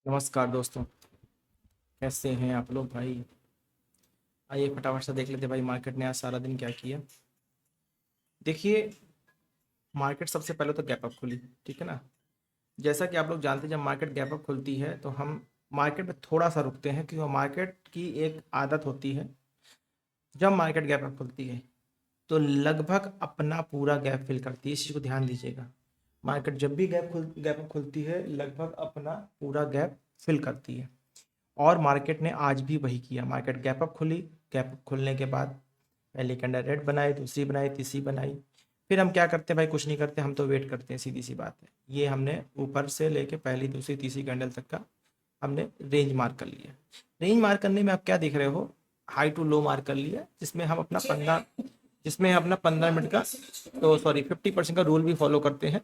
नमस्कार दोस्तों। कैसे हैं आप लोग भाई? आइए फटाफट से देख लेते हैं भाई, मार्केट ने आज सारा दिन क्या किया। देखिए, मार्केट सबसे पहले तो गैप अप खुली। ठीक है ना। जैसा कि आप लोग जानते हैं, जब मार्केट गैप अप खुलती है तो हम मार्केट में थोड़ा सा रुकते हैं, क्योंकि मार्केट की एक आदत होती है। जब मार्केट गैप अप खुलती है तो लगभग अपना पूरा गैप फिल करती है। इस चीज़ को ध्यान दीजिएगा। मार्केट जब भी गैप अप खुलती है, लगभग अपना पूरा गैप फिल करती है। और मार्केट ने आज भी वही किया। मार्केट गैप अप खुली। गैप अप खुलने के बाद पहली कैंडल रेड बनाई, दूसरी बनाई, तीसरी बनाई। फिर हम क्या करते हैं भाई? कुछ नहीं करते, हम तो वेट करते हैं। सीधी सी बात है। ये हमने ऊपर से लेके पहली, दूसरी, तीसरी कैंडल तक का हमने रेंज मार्क कर लिया। रेंज मार्क करने में आप क्या देख रहे हो? हाई टू लो मार्क कर लिया, जिसमें हम अपना 15 मिनट का, तो सॉरी 50% का रूल भी फॉलो करते हैं।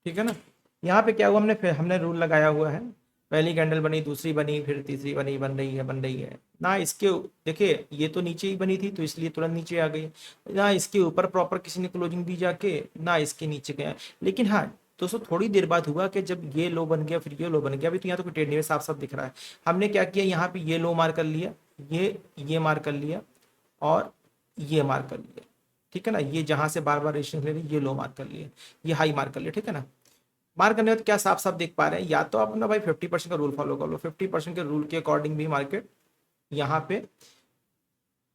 ठीक है ना। यहाँ पे क्या हुआ, हमने रूल लगाया हुआ है। पहली कैंडल बनी, दूसरी बनी, फिर तीसरी बनी, बन रही है ना। इसके देखिए, ये तो नीचे ही बनी थी तो इसलिए तुरंत नीचे आ गई। ना इसके ऊपर प्रॉपर किसी ने क्लोजिंग दी जाके, ना इसके नीचे गया। लेकिन हाँ दोस्तों, थोड़ी देर बाद हुआ कि जब ये लो बन गया, फिर ये लो बन गया। अभी तो यहाँ तो कोई ट्रेड नहीं है, साफ साफ दिख रहा है। हमने क्या किया, यहाँ पे ये लो मार कर लिया, ये मार कर लिया, और ये मार कर लिया। ठीक है ना। ये जहां से बार बार रेजिस्टेंस ले रही, ये लो मार कर लिया, ये हाई मार कर लिया। ठीक है ना। मार करने में क्या साफ साफ देख पा रहे हैं? या तो आप ना भाई 50% का रूल फॉलो कर लो। 50% के रूल के अकॉर्डिंग भी मार्केट यहाँ पे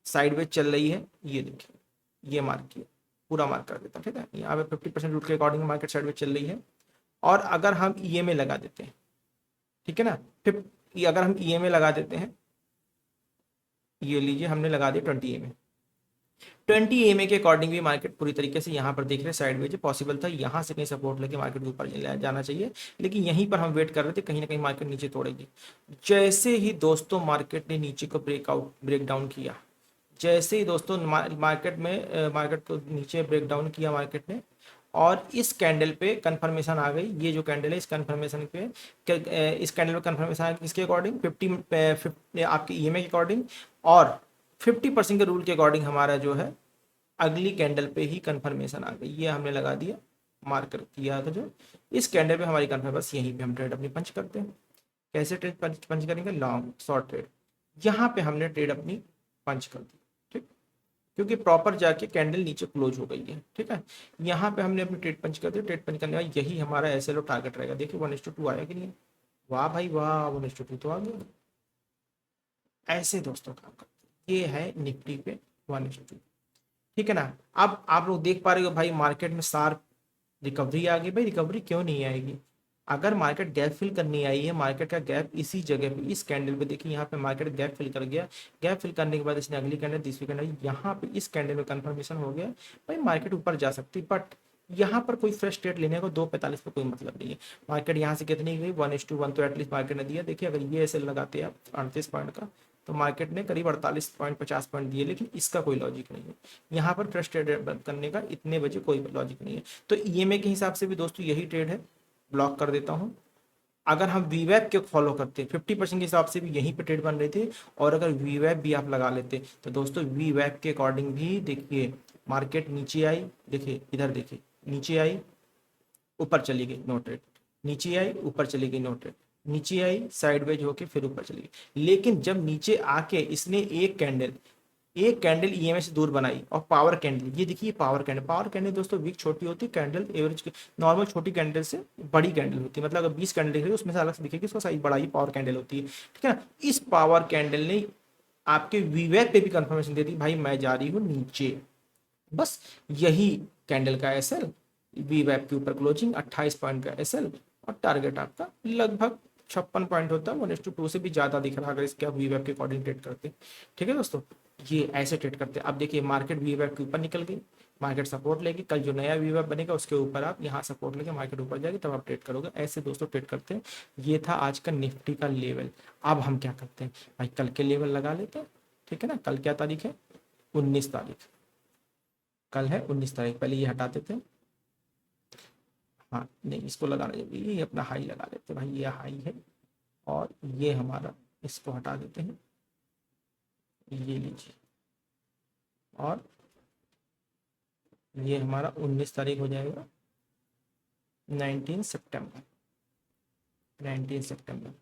साइडवेज चल रही है। ये देखिए, ये मार्क किया, पूरा मार्क कर देता। ठीक है। यहाँ पे 50% रूल के अकॉर्डिंग मार्केट साइडवेज चल रही है। और अगर हम ईएमए लगा देते हैं, ठीक है ना, फिर अगर हम ईएमए लगा देते हैं, ये लीजिए हमने लगा दिया 20 ईएमए। 20 ईएमए के अकॉर्डिंग भी मार्केट पूरी तरीके से यहाँ पर देख रहे हैं साइडवेज। पॉसिबल था यहाँ से कहीं सपोर्ट लेके मार्केट के ऊपर जाना चाहिए, लेकिन यहीं पर हम वेट कर रहे थे, कहीं ना कहीं मार्केट नीचे तोड़ेगी। जैसे ही दोस्तों मार्केट ने नीचे को ब्रेक डाउन किया, जैसे ही दोस्तों मार्केट को नीचे ब्रेक डाउन किया मार्केट ने, और इस कैंडल पे कंफर्मेशन आ गई। ये जो कैंडल है, इस कैंडल पे कंफर्मेशन आ गई किसके अकॉर्डिंग? 50 आपके ईएमए के अकॉर्डिंग। और 50% के रूल के अकॉर्डिंग हमारा जो है, अगली कैंडल पे ही कंफर्मेशन आ गई। ये हमने लगा दिया, मार्कर किया था जो। इस कैंडल पे हमारी कंफर्म, बस यहीं पे हम ट्रेड अपनी पंच करते हैं। कैसे ट्रेड पंच करेंगे? Long short trade. यहाँ पे हमने ट्रेड अपनी पंच कर दी। ठीक। क्योंकि प्रॉपर जाके कैंडल नीचे क्लोज हो गई है। ठीक है। यहाँ पे हमने अपनी ट्रेड पंच कर दी। ट्रेड पंच करने का यही हमारा एसएलओ टारगेट रहेगा। देखिए 1:2 आया कि नहीं? वाह भाई वाह, 1:2 तो आ गया। ऐसे दोस्तों काम करते हैं। ये है निफ्टी पे 1:2। ठीक है ना। अब आप लोग देख पा रहे हो भाई, मार्केट में शार्प रिकवरी आ गई। भाई रिकवरी क्यों नहीं आएगी? अगर मार्केट गैप फिल करनी आई है, मार्केट का गैप इसी जगह पे, इस कैंडल पे देखिए, यहाँ पे मार्केट गैप फिल कर गया। गैप फिल करने के बाद इसने अगली कैंडल, तीसरी कैंडल, यहाँ पे इस कैंडल में कंफर्मेशन हो गया। भाई मार्केट ऊपर जा सकती, बट यहाँ पर कोई फ्रेश ट्रेड लेने को 2:45 पे कोई मतलब नहीं है। मार्केट यहाँ से कितनी गई? 1:1 तो एटलीस्ट मार्केट ने दिया। देखिए अगर ये ऐसे लगाते हैं आप 38 पॉइंट का, तो मार्केट ने करीब 48 पॉइंट 50 पॉइंट दिए, लेकिन इसका कोई लॉजिक नहीं है। यहाँ पर फ्रेश ट्रेड करने का इतने बजे कोई लॉजिक नहीं है। तो ईएमए के हिसाब से भी दोस्तों यही ट्रेड है। ब्लॉक कर देता हूँ। अगर हम वीवैप के फॉलो करते 50% के हिसाब से भी यहीं पे ट्रेड बन रहे थे, और अगर वीवैप भी आप लगा लेते, तो दोस्तों वीवैप के अकॉर्डिंग भी देखिए, मार्केट नीचे आई, देखिए इधर देखिए, नीचे आई, ऊपर चली गई, नो ट्रेड। नीचे आई, ऊपर चली गई, नो ट्रेड। नीचे आई, साइडवेज होके फिर ऊपर चली गई। लेकिन जब नीचे आके इसने एक कैंडल ईएमए से दूर बनाई, और पावर कैंडल, ये देखिए पावर कैंडल दोस्तों वीक छोटी होती है कैंडल, एवरेज नॉर्मल छोटी कैंडल से बड़ी कैंडल होती है। मतलब अगर 20 कैंडल दिख रही है, उसमें से अलग से दिखेगी, उसका साइज बड़ा ही पावर कैंडल होती है। ठीक है ना। इस पावर कैंडल ने आपके वीवेक पे भी कंफर्मेशन दे दी, भाई मैं जा रही हूँ नीचे। बस यही कैंडल का एसएल, वी वेब के ऊपर क्लोजिंग 28 पॉइंट का एसएल, और टारगेट आपका लगभग 56 पॉइंट होता है। 1:2 से भी ज्यादा दिख रहा है अगर इसके आप वी वेब के अकॉर्डिंग ट्रेड करते हैं। ठीक है दोस्तों, ये ऐसे ट्रेड करते हैं। अब देखिए मार्केट वी वेब के ऊपर निकल गई, मार्केट सपोर्ट लेगी। कल जो नया वी वेब बनेगा उसके ऊपर आप यहाँ सपोर्ट लेके मार्केट ऊपर जाएगी, तब आप ट्रेड करोगे। ऐसे दोस्तों ट्रेड करते हैं। ये था आज का निफ्टी का लेवल। अब हम क्या करते हैं भाई, कल के लेवल लगा लेते हैं। ठीक है ना। कल क्या तारीख है? 19 तारीख। कल है 19 तारीख। पहले ये हटा देते हैं। हाँ नहीं, इसको लगाना जरूरी है। ये अपना हाई लगा लेते हैं भाई, ये हाई है। और ये हमारा, इसको हटा देते हैं, ये लीजिए। और ये हमारा 19 तारीख हो जाएगा। 19 सितंबर, 19 सितंबर।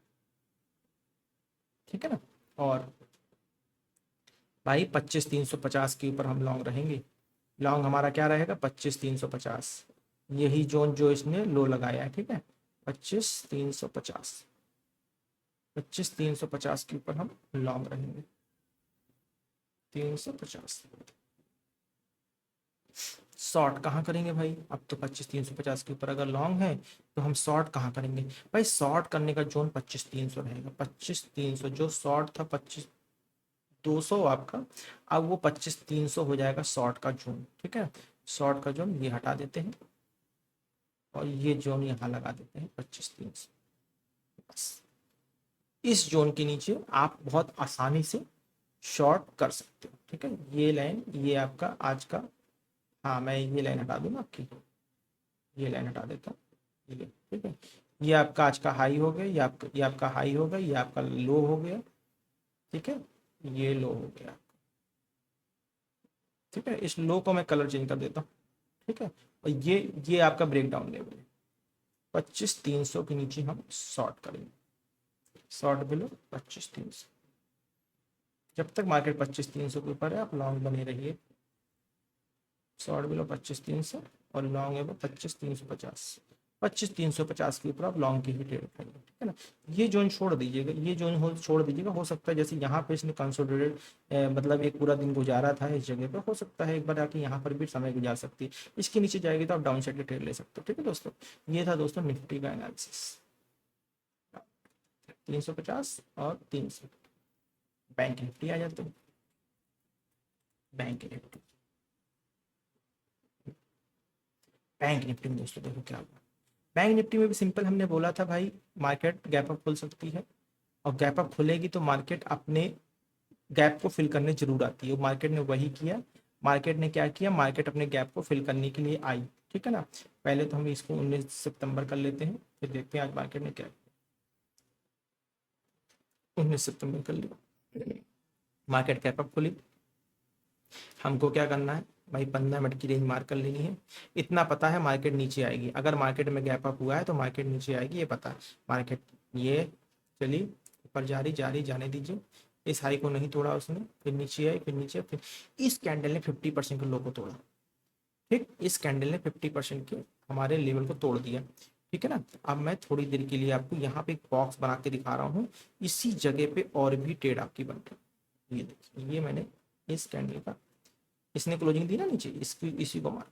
ठीक है ना। और भाई 25,350 के ऊपर हम लॉन्ग रहेंगे। लॉन्ग हमारा क्या रहेगा, 25,350, यही जोन जो इसने लो लगाया है, ठीक है। 25,350, 25,350 के ऊपर हम लॉन्ग रहेंगे, 350। शॉर्ट कहाँ करेंगे भाई, अब तो 25,350 के ऊपर अगर लॉन्ग है तो हम शॉर्ट कहाँ करेंगे भाई। शॉर्ट करने का जोन 25,300 रहेगा, 25,300 जो शॉर्ट था 25,200 आपका, अब वो 25,300 हो जाएगा शॉर्ट का जोन, ठीक है। शॉर्ट का जोन ये हटा देते हैं और ये जोन यहाँ लगा देते हैं 25,300, बस। इस जोन के नीचे आप बहुत आसानी से शॉर्ट कर सकते हो, ठीक है। ये लाइन, ये आपका आज का, हाँ मैं ये लाइन हटा दूँ ना आपकी, ये लाइन हटा देता हूँ, ये ठीक है। ये आपका आज का हाई हो गया, ये आपका हाई हो गया, ये आपका लो हो गया, ठीक है। ये लो हो गया, ठीक है। इस लो को मैं कलर चेंज कर देता हूँ, ठीक है। और ये आपका ब्रेकडाउन लेवल है, 25,300 के नीचे हम शॉर्ट करेंगे, शॉर्ट बिलो 25,300। जब तक मार्केट 25,300 के ऊपर है आप लॉन्ग बने रहिए, शॉर्ट बिलो 25,300 और लॉन्ग है वो 25,350, 25,350 के ऊपर आप लॉन्ग की ही ट्रेड करेंगे, ठीक है ना। ये जोन छोड़ दीजिएगा, ये जोन हो छोड़ दीजिएगा। हो सकता है जैसे यहाँ पे इसने कंसोलिडेटेड मतलब एक पूरा दिन गुजारा था इस जगह पे, हो सकता है एक बार आके यहाँ पर भी समय गुजार सकती है। इसके नीचे जाएगी तो आप डाउन साइड की ट्रेड ले सकते हो, ठीक है दोस्तों। ये था दोस्तों निफ्टी का एनालिसिस, 350 और 300। बैंक निफ्टी आ जाते हैं, बैंक निफ्टी, बैंक निफ्टी में दोस्तों देखो क्या हुआ। बैंक निफ्टी में भी सिंपल, हमने बोला था भाई मार्केट गैप अप खुल सकती है, और गैप अप खुलेगी तो मार्केट अपने गैप को फिल करने जरूर आती है। मार्केट ने वही किया, मार्केट ने क्या किया, मार्केट अपने गैप को फिल करने के लिए आई, ठीक है ना। पहले तो हम इसको 19 सितंबर कर लेते हैं, फिर देखते हैं आज मार्केट ने क्या, 19 सितंबर कर लिया, मार्केट गैप अप खुली। हमको क्या करना है भाई, 15 मिनट की रेंज मार्क कर लेनी है। इतना पता है मार्केट नीचे आएगी, अगर मार्केट में गैप अप हुआ है तो मार्केट नीचे आएगी, ये पता है। मार्केट ये चलिए ऊपर जारी जाने दीजिए, इस हाई को नहीं तोड़ा उसने, फिर नीचे आई, फिर नीचे, फिर इस कैंडल ने 50% के लो को तोड़ा, ठीक। इस कैंडल ने 50% के हमारे लेवल को तोड़ दिया, ठीक है ना। अब मैं थोड़ी देर के लिए आपको यहाँ पे एक बॉक्स बना के दिखा रहा हूँ, इसी जगह पे और भी ट्रेड आपकी बन रही। ये देखिए, ये मैंने इस कैंडल का, इसने क्लोजिंग दी ना नीचे, इसकी इसी को मार्क,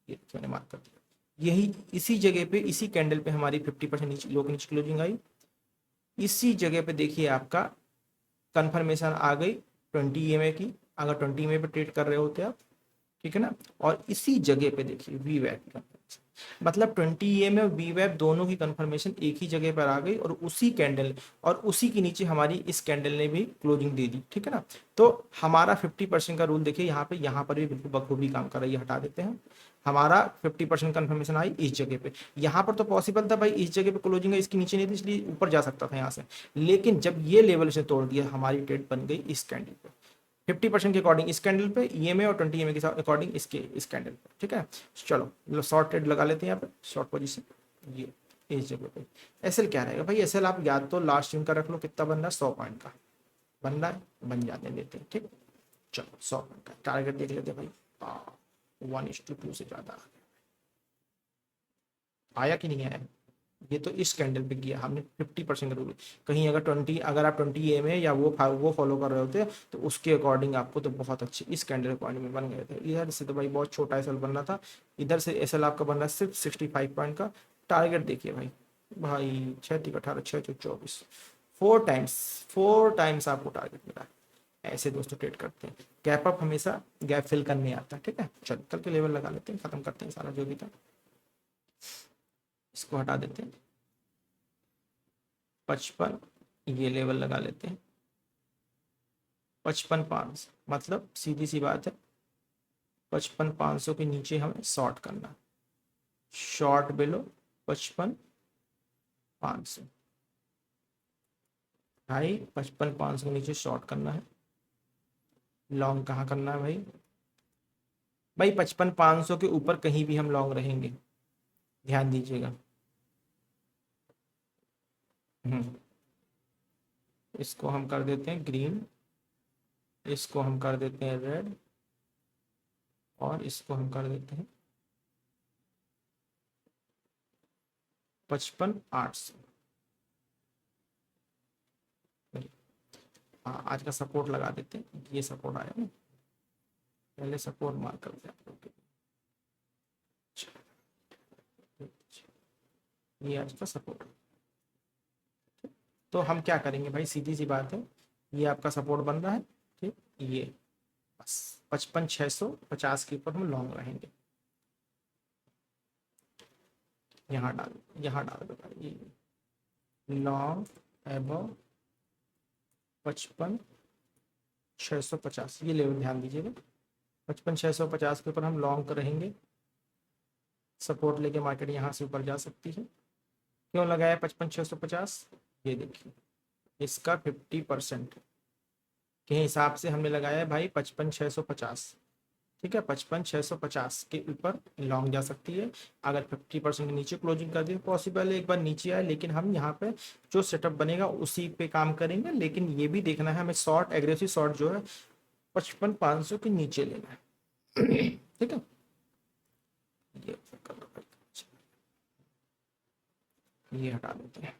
ये मैंने मार्क कर दिया। यही इसी जगह पे, इसी कैंडल पे हमारी 50% नीचे, लो के नीचे क्लोजिंग आई। इसी जगह पे देखिए आपका कंफर्मेशन आ गई 20 EMA की, अगर 20 EMA पे ट्रेड कर रहे होते आप, ठीक है ना। और इसी जगह पे देखिए वी वैप का, मतलब 20 EMA और वी वैप दोनों की कंफर्मेशन एक ही जगह पर आ गई, और उसी कैंडल और उसी के नीचे हमारी इस कैंडल ने भी क्लोजिंग दे दी, ठीक है ना। तो हमारा 50% का रूल देखिए यहाँ पर भी बिल्कुल बखूबी काम कर रहा है, ये हटा देते हैं। हमारा 50% कंफर्मेशन आई इस जगह पे, यहाँ पर तो पॉसिबल था भाई, इस जगह पे क्लोजिंग है, इसके नीचे नहीं थी, इसलिए ऊपर जा सकता था यहाँ से। लेकिन जब ये लेवल से तोड़ दिया, हमारी ट्रेड बन गई इस कैंडल पे, 50% के अकॉर्डिंग इस कैंडल पे ईएमए, और 20 EMA के अकॉर्डिंग इसके इस कैंडल पे, ठीक है। चलो शॉर्ट ट्रेड लगा लेते हैं यहाँ पे, शॉर्ट पोजीशन ये इस जगह पे। एसएल क्या रहेगा भाई, एसएल आप याद तो लास्ट दिन का रख लो, कितना बन रहा है, 100 पॉइंट का बन रहा है, बन जाने देते हैं, ठीक। चलो 100 पॉइंट का टारगेट देख लेते हैं भाई, 1:2 से ज्यादा आया कि नहीं आया। ये तो इस कैंडल पे किया हमने 50% का रूल। कहीं अगर 20, अगर आप 20 EMA या वो फॉलो कर रहे होते तो उसके अकॉर्डिंग आपको तो बहुत अच्छे इस कैंडल अकॉर्डिंग में बन गए थे। इधर से तो भाई बहुत छोटा एसएल बन रहा था, इधर से एसएल आपका बन रहा है सिर्फ 65 पॉइंट का। टारगेट देखिए भाई, भाई 6×18 6×24, 4 टाइम्स आपको टारगेट मिला। ऐसे दोस्तों ट्रेड करते हैं, गैप अप हमेशा गैप फिल करने आता है, ठीक है। चलो कल के लेवल लगा लेते हैं, खत्म करते हैं सारा जो भी था, इसको हटा देते हैं। 55 ये लेवल लगा लेते हैं, 55,500, मतलब सीधी सी बात है 55,500 के नीचे हमें शॉर्ट करना, शॉर्ट बिलो 55,500 भाई, 55,500 के नीचे शॉर्ट करना है। लॉन्ग कहाँ करना है भाई, भाई 55,500 के ऊपर कहीं भी हम लॉन्ग रहेंगे, ध्यान दीजिएगा। इसको हम कर देते हैं ग्रीन, इसको हम कर देते हैं रेड, और इसको हम कर देते हैं 55,800। हाँ, आज का सपोर्ट लगा देते हैं, ये सपोर्ट आया ना, पहले सपोर्ट मार्क करते हैं आप लोग के लिए। ये आज का सपोर्ट। तो हम क्या करेंगे भाई, सीधी सी बात है, ये आपका सपोर्ट बन रहा है, ठीक, ये बस 55,650 के ऊपर हम लॉन्ग रहेंगे। यहाँ डाल दो भाई, लॉन्ग एबव 55,650, ये लेवल ध्यान दीजिएगा। 55,650 के ऊपर हम लॉन्ग रहेंगे, सपोर्ट लेके मार्केट यहाँ से ऊपर जा सकती है। क्यों लगाया 55,650, ये देखिए इसका 50% के हिसाब से हमने लगाया है भाई 55,650, ठीक है। 55,650 के ऊपर लॉन्ग जा सकती है। अगर 50% के नीचे क्लोजिंग कर दी, पॉसिबल है एक बार नीचे आए, लेकिन हम यहाँ पे जो सेटअप बनेगा उसी पे काम करेंगे। लेकिन ये भी देखना है हमें, शॉर्ट एग्रेसिव शॉर्ट जो है 55,500 के नीचे लेना है, ठीक है। ये कर दो भाई, ये हटा देते हैं,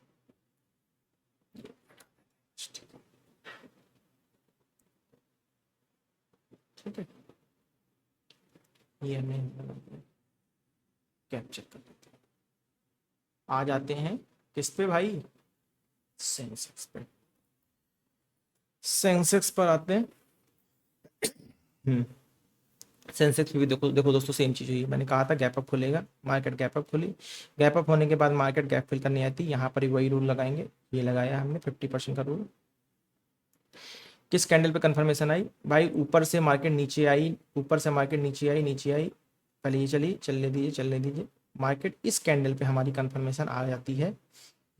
ठीक है। ये हमें कैप्चर कर देते हैं। आ जाते हैं किस पे भाई, सेंसेक्स पे। सेंसेक्स पर आते हैं। सेंसेक्स भी देखो देखो दोस्तों, सेम चीज़ हुई है। मैंने कहा था गैप अप खुलेगा, मार्केट गैप अप खुली, गैप अप होने के बाद मार्केट गैप फिल करनी आती, यहाँ पर वही रूल लगाएंगे, ये लगाया हमने 50% का रूल। किस कैंडल पे कंफर्मेशन आई भाई, ऊपर से मार्केट नीचे आई, ऊपर से मार्केट नीचे आई, पहले ये चलिए, चलने दीजिए। मार्केट इस कैंडल पे हमारी कंफर्मेशन आ जाती है,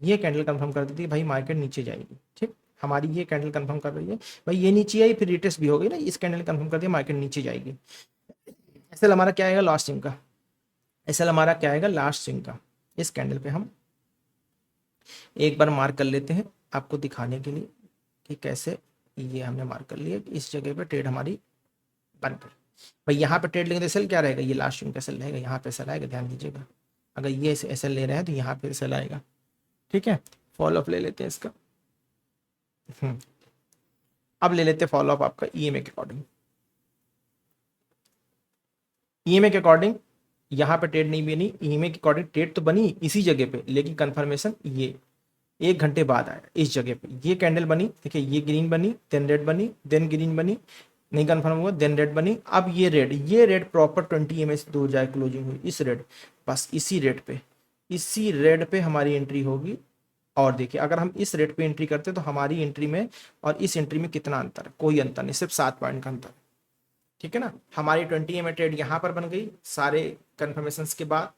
ये कैंडल कंफर्म कर देती है भाई मार्केट नीचे जाएगी, ठीक। हमारी ये कैंडल कंफर्म कर रही है भाई, ये नीचे आई, फिर रिटेस्ट भी हो गई ना, इस कैंडल कंफर्म कर दिया मार्केट नीचे जाएगी। एसएल हमारा क्या आएगा, लास्ट स्विंग का। एसएल हमारा क्या आएगा, लास्ट स्विंग का। इस कैंडल पे हम एक बार मार्क कर लेते हैं आपको दिखाने के लिए कि कैसे, ये हमने मार्क कर लिया, इस जगह पे ट्रेड हमारी बन गई भाई। यहाँ पे ट्रेड लेंगे तो एसएल क्या रहेगा, ये लास्ट स्विंग का एसएल रहेगा, यहाँ पे एसएल आएगा, ध्यान दीजिएगा। अगर ये एसएल ले रहे हैं तो यहाँ पे एसएल आएगा, ठीक है। फॉलो अप ले लेते हैं इसका। अब ले लेते हैं फॉलो अप आपका ईएमए के अकॉर्डिंग। ईएमए के अकॉर्डिंग यहाँ पे ट्रेड नहीं बनी, ईएमए के अकॉर्डिंग ट्रेड तो बनी इसी जगह पे, लेकिन कंफर्मेशन ये 1 घंटे बाद आया इस जगह पे। ये कैंडल बनी, देखिए ये ग्रीन बनी, देन रेड बनी, देन ग्रीन बनी, नहीं कंफर्म हुआ, देन रेड बनी, अब ये रेड प्रॉपर 20 EMA से दूर जाए क्लोजिंग हुई, इस रेड, बस इसी रेड पे हमारी एंट्री होगी। और देखिए अगर हम इस रेट पे एंट्री करते हैं तो हमारी एंट्री में और इस एंट्री में कितना अंतर है, कोई अंतर नहीं, सिर्फ 7 पॉइंट का अंतर, ठीक है ना। हमारी 20 EMA ट्रेड यहाँ पर बन गई सारे कन्फर्मेशन के बाद,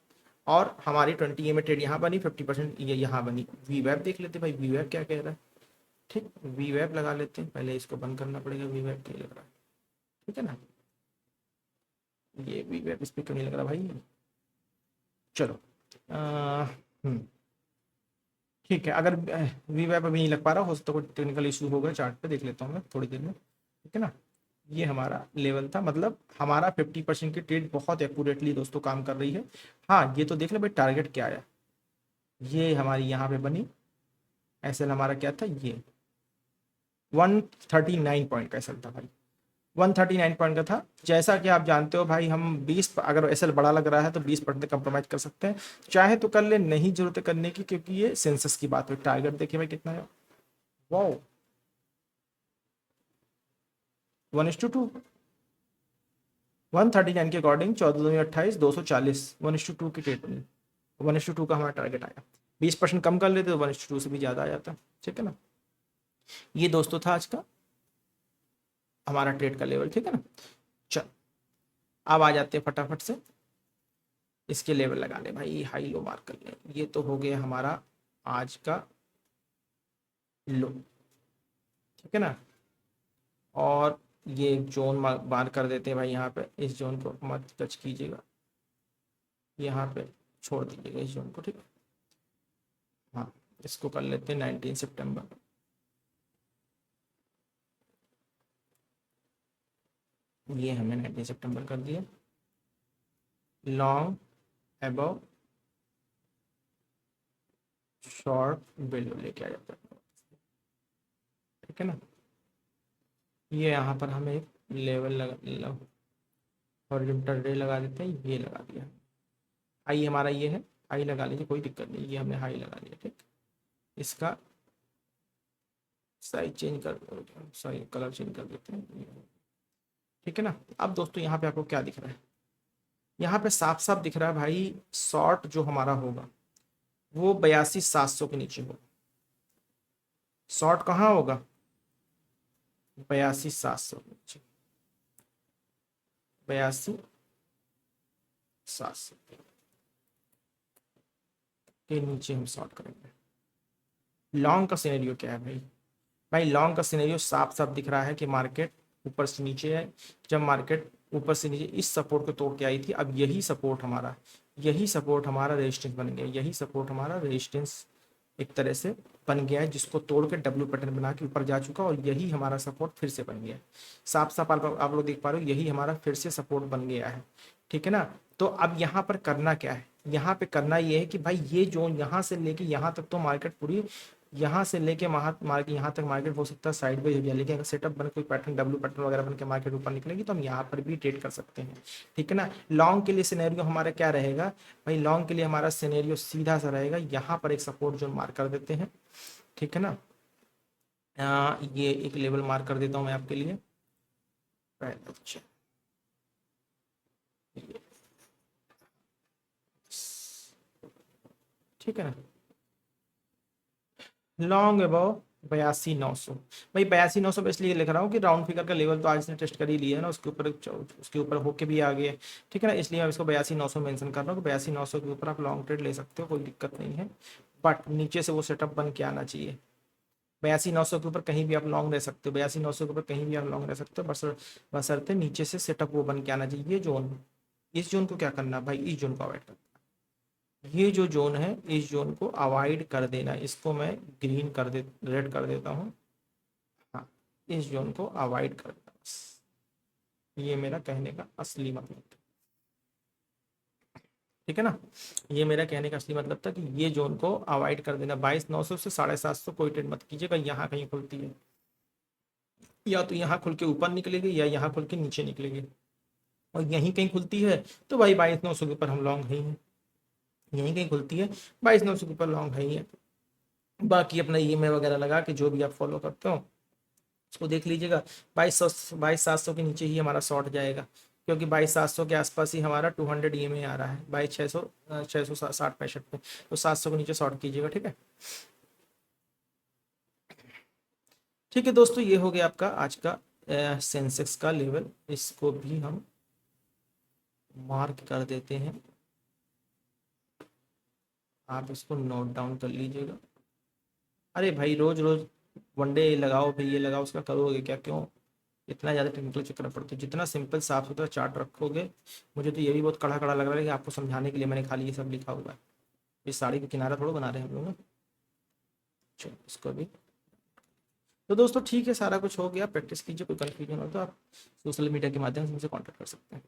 और हमारी 20 EMA ट्रेड यहाँ बनी, 50% ये यहाँ बनी। वी वेब देख लेते भाई, वी वेब क्या कह रहा है, ठीक, वी वेब लगा लेते हैं, पहले इसको बंद करना पड़ेगा, वी वेब क्या लग रहा है, ठीक है ना। ये वी वेब इस पर क्यों नहीं लग रहा भाई, चलो ठीक है। अगर वी वेब अभी नहीं लग पा रहा, हो सकता है कोई टेक्निकल इशू होगा, चार्ट पे देख लेता हूँ मैं थोड़ी देर में, ठीक है ना। ये हमारा लेवल था, मतलब हमारा 50% की ट्रेड बहुत एक्यूरेटली दोस्तों काम कर रही है। हाँ ये तो देख ले भाई, टारगेट क्या आया, ये हमारी यहाँ पे बनी, एसएल हमारा क्या था, ये 139 पॉइंट का एसएल था भाई, 139 पॉइंट का था। जैसा कि आप जानते हो भाई, हम 20, अगर एसएल बड़ा लग रहा है तो 20% कंप्रोमाइज कर सकते हैं, चाहे तो कर ले, नहीं जरूरत है करने की, क्योंकि ये सेंसस की बात है। टारगेट देखिए भाई कितना है, वाओ 1:2, 139 के अकॉर्डिंग 14/28 240, 1:2 की ट्रेड बनी, 1:2 का हमारा टारगेट आया। 20% कम कर लेते तो 1:2 से भी ज़्यादा आ जाता, ठीक है ना। ये दोस्तों था आज का हमारा ट्रेड का लेवल, ठीक है ना। चल अब आ जाते हैं फटाफट से, इसके लेवल लगा ले भाई, हाई लो मार्क कर ले। ये तो हो गया हमारा आज का लो, ठीक है ना। और ये एक जोन मार कर देते हैं भाई, यहाँ पे इस जोन को मत टच कीजिएगा, यहाँ पे छोड़ दीजिएगा इस जोन को, ठीक है। हाँ इसको कर लेते हैं 19 सितंबर, ये हमने 19 सितंबर कर दिया। लॉन्ग अबव शॉर्ट बिलो लेके आ जाता है, ठीक है ना। ये यहाँ पर हमें एक लेवल लगा, हॉरिजॉन्टल रे लगा देते हैं, ये लगा दिया। हाई हमारा ये है, हाई लगा लीजिए, कोई दिक्कत नहीं, ये हमने हाई लगा लिया, ठीक। इसका साइज चेंज कर, सॉरी कलर चेंज कर देते हैं, ठीक है ना। अब दोस्तों यहाँ पे आपको क्या दिख रहा है, यहाँ पे साफ साफ दिख रहा है भाई, शॉर्ट जो हमारा होगा वो 82,700 के नीचे होगा। शॉर्ट कहाँ होगा, 82,700 के नीचे, 82,700 के नीचे हम शॉर्ट करेंगे। लॉन्ग का सिनेरियो क्या है भाई, भाई लॉन्ग का सिनेरियो साफ साफ दिख रहा है कि मार्केट ऊपर से नीचे है। जब मार्केट ऊपर से नीचे इस सपोर्ट को तोड़ के आई थी, अब यही सपोर्ट हमारा, यही सपोर्ट हमारा रेजिस्टेंस बन गया, यही सपोर्ट हमारा रेजिस्टेंस एक तरह से बन गया है, जिसको तोड़ के डब्ल्यू पैटर्न बना के ऊपर जा चुका, और यही हमारा सपोर्ट फिर से बन गया है। साफ साफ आप लोग देख पा रहे हो, यही हमारा फिर से सपोर्ट बन गया है, ठीक है ना। तो अब यहाँ पर करना क्या है, यहाँ पे करना ये है कि भाई ये जोन यहाँ से लेके यहाँ तक तो मार्केट पूरी, यहाँ से लेके मार्केट यहाँ तक मार्केट हो सकता है साइडवेज हो जाए, लेकिन अगर सेटअप बन कोई पैटर्न डब्ल्यू पैटर्न वगैरह बन के मार्केट ऊपर निकलेगी तो हम यहाँ पर भी ट्रेड कर सकते हैं, ठीक है ना। लॉन्ग के लिए सिनेरियो हमारा क्या रहेगा भाई, लॉन्ग के लिए हमारा सिनेरियो सीधा सा रहेगा, यहाँ पर एक सपोर्ट जोन मार्क कर देते हैं, ठीक है ना। ये एक लेवल मार्क कर देता हूँ मैं आपके लिए, अच्छा ठीक है ना। लॉन्ग अबाउ 82,900, भाई 82,900 पे इसलिए लिख रहा हूँ कि राउंड फिगर का लेवल तो आज इसने टेस्ट कर ही लिया है ना, उसके ऊपर होके भी आ गया, ठीक है ना। इसलिए मैं इसको 82,900 मेंशन कर रहा हूँ कि 82,900 के ऊपर आप लॉन्ग ट्रेड ले सकते हो, कोई दिक्कत नहीं है। बट नीचे से वो सेटअप बन के आना चाहिए, 82,900 के ऊपर कहीं भी आप लॉन्ग रह सकते हो, 82,900 के ऊपर कहीं भी आप लॉन्ग रह सकते हो, बशर्ते नीचे से सेटअप वो बन के आना चाहिए। ये जोन, इस जोन को क्या करना भाई, इस जोन को अवॉइड करना, ये जो जोन है इस जोन को अवॉइड कर देना, इसको मैं ग्रीन कर दे, रेड कर देता हूँ, हाँ इस जोन को अवॉइड कर देना बस, ये मेरा कहने का असली मतलब था, ठीक है ना। ये मेरा कहने का असली मतलब था कि ये जोन को अवॉइड कर देना, 22,900 से 750 कोई ट्रेड मत कीजिएगा, यहाँ कहीं खुलती है, या तो यहाँ खुल के ऊपर निकलेगी या यहाँ खुल के नीचे निकलेगी, और यहीं कहीं खुलती है तो भाई 22,900 के ऊपर हम लॉन्ग है ही हैं, यहीं कहीं खुलती है 22,900 के ऊपर लॉन्ग है ही है। बाकी अपना ईएमआई वगैरह लगा के जो भी आप फॉलो करते हो उसको देख लीजिएगा, 22,700 के नीचे ही हमारा शॉर्ट जाएगा, क्योंकि 22,700 के आसपास ही हमारा 200 ईएमआई आ रहा है, 22,660 पे, तो 700 के नीचे शॉर्ट कीजिएगा, ठीक है। ठीक है दोस्तों, ये हो गया आपका आज का सेंसेक्स का लेवल, इसको भी हम मार्क कर देते हैं, आप इसको नोट डाउन कर लीजिएगा। अरे भाई रोज रोज वनडे लगाओ भाई, ये लगाओ उसका करोगे क्या, क्यों इतना ज़्यादा टेक्निकल चक्कर पड़ते हो, जितना सिंपल साफ सुथरा चार्ट रखोगे, मुझे तो ये भी बहुत कड़ा कड़ा लग रहा है कि आपको समझाने के लिए मैंने खाली ये सब लिखा हुआ है, इस साड़ी का किनारा थोड़ा बना रहे हैं हम लोग ना। चलो इसको भी, तो दोस्तों ठीक है, सारा कुछ हो गया, प्रैक्टिस कीजिए, कोई कन्फ्यूजन हो तो आप सोशल मीडिया के माध्यम से मुझसे कॉन्टैक्ट कर सकते हैं।